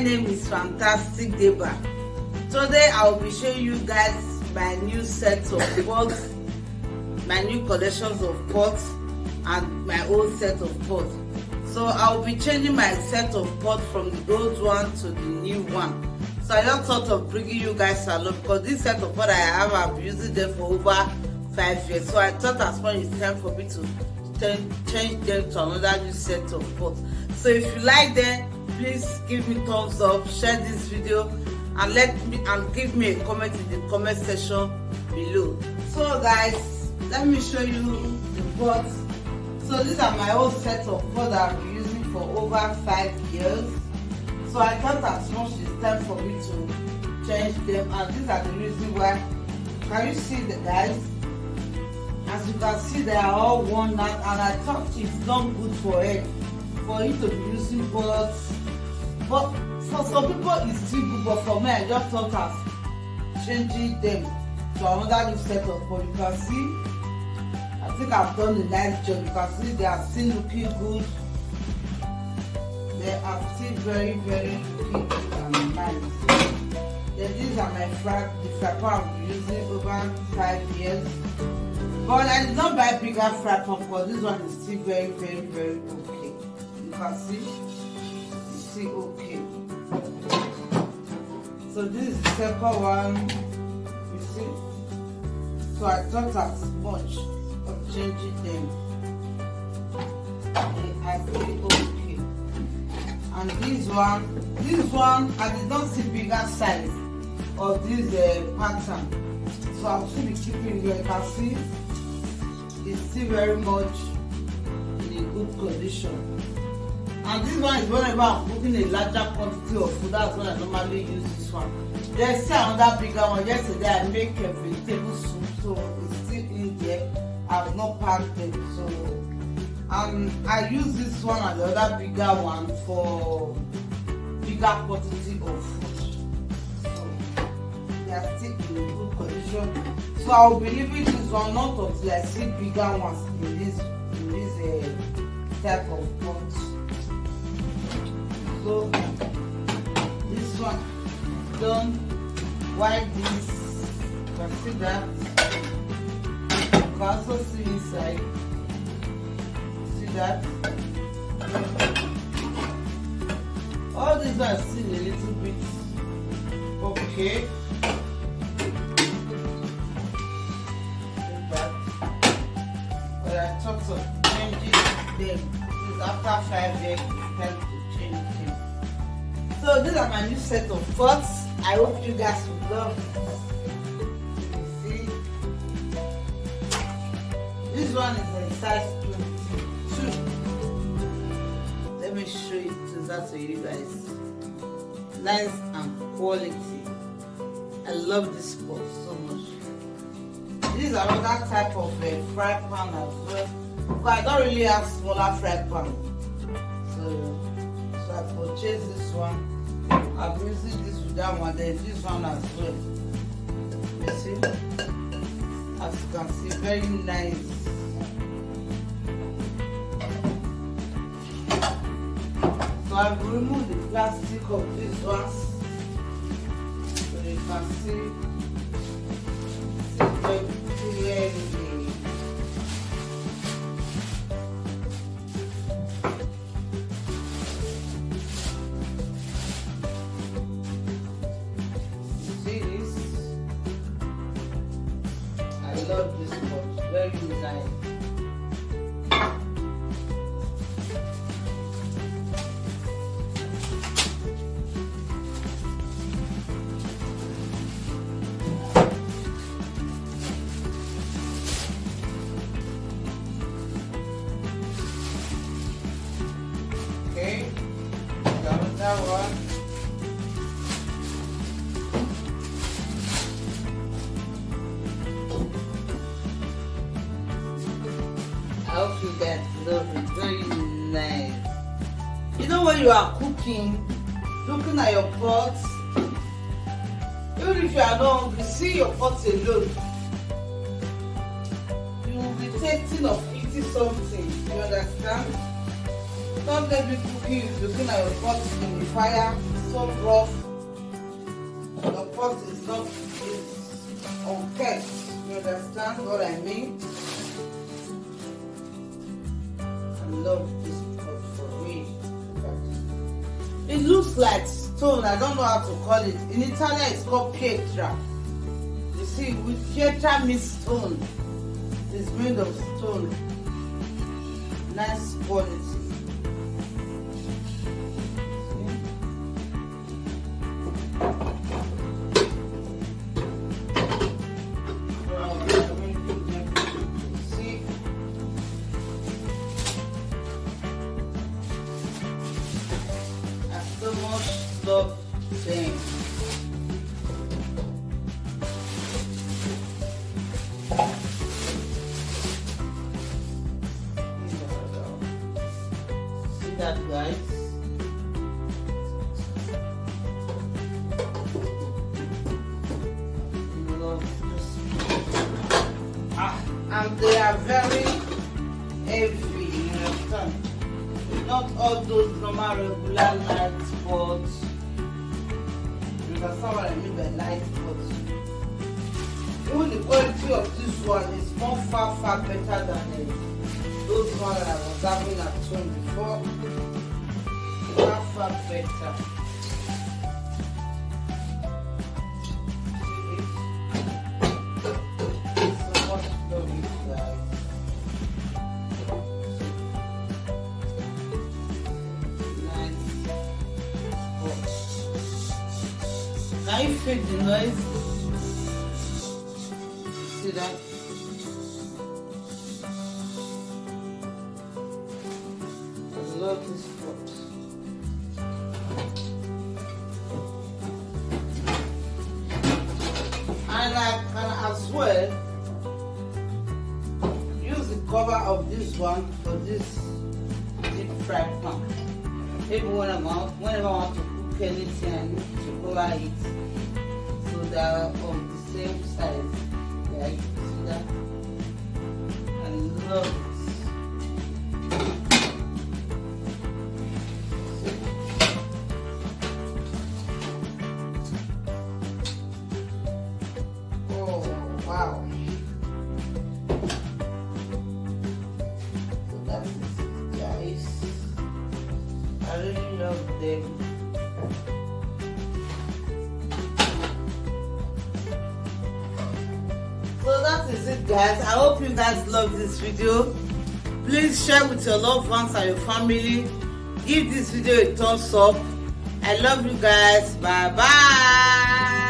name is Fantastic Deba. Today I will be showing you guys my new set of pots, my new collections of pots and my old set of pots. So I will be changing my set of pots from the old one to the new one. So I just thought of bringing you guys along because this set of pots I have, I've been using them for over 5 years. So I thought as well it's time for me to change them to another new set of pots. So if you like them, please give me thumbs up, share this video, and give me a comment in the comment section below. So guys, let me show you the pots. So these are my old set of pots that I've been using for over 5 years. So I thought as much it's time for me to change them, and these are the reasons why. Can you see the guys? As you can see, they are all worn out, and I thought it's not good for it for you to be using pots. But for some people it's still good, but for me I just thought of changing them to another new set of pots. You can see, I think I've done a nice job. You can see they are still looking good. They are still very looking good and nice. Then these are my fry pan I've been using over 5 years. But I did not buy bigger fry pan because this one is still very okay. You can see it's still okay. So this is the second one. You see? So I thought as much of changing them. They are still okay. And this one I did not see bigger size of this pattern. So I'll still be keeping it. You can see it's still very much in a good condition. And this one is whenever I'm cooking a larger quantity of food, that's when I normally use this one. There's still another bigger one. Yesterday I make a vegetable soup, so it's still in there. I've not packed it. So I use this one and the other bigger one for bigger quantity of food. So they are still in a good condition. So I will be leaving this one not until I see bigger ones in this type of pot. So this one done. While this, you can see that. You can also see inside. See that? All these are still a little bit okay. I thought of changing them because after 5 years it's time to change them. So these are my new set of pots. I hope you guys will love it. You see, this one is a size 22. Let me show it to you guys. Nice and quality. I love this pot so much. This is another type of fry pan as well. But I don't really have smaller fry pan. So I purchased this one. I've been using this with that one, then this one as well. You see? As you can see, very nice. So I've removed the plastic of this one. So you can see very clearly. See this? I love this pot. Very nice. Okay, that one. I hope you guys love it. Very nice. You know when you are cooking, looking at your pots, even if you are not hungry, see your pots alone. You will be tasting of eating something. You understand? Don't let me cooking, looking at your pots in the fire, so rough. The pot is not unkept. You understand what I mean? I love this pot for me. It looks like stone. I don't know how to call it. In Italian, it's called pietra. You see, with pietra means stone. It's made of stone. Nice quality. Love thing. See that, guys? Love this. And they are very heavy, you understand? Not all those normal regular light spots. You understand what I mean by light spots? Even the quality of this one is more far better than those ones that I was having at home before. Far better. So much love you guys. Can you feel the noise? See that? I love this pot. And I can as well use the cover of this one for this deep fried pan. Maybe whenever I want to cook anything, I need to cover it. So they are of the same size. Yeah, you can see that. I love it. Oh wow. So that's it, guys. I really love them. So that is it, guys. I hope you guys love this video. Please share with your loved ones and your family. Give this video a thumbs up. I love you guys. Bye bye.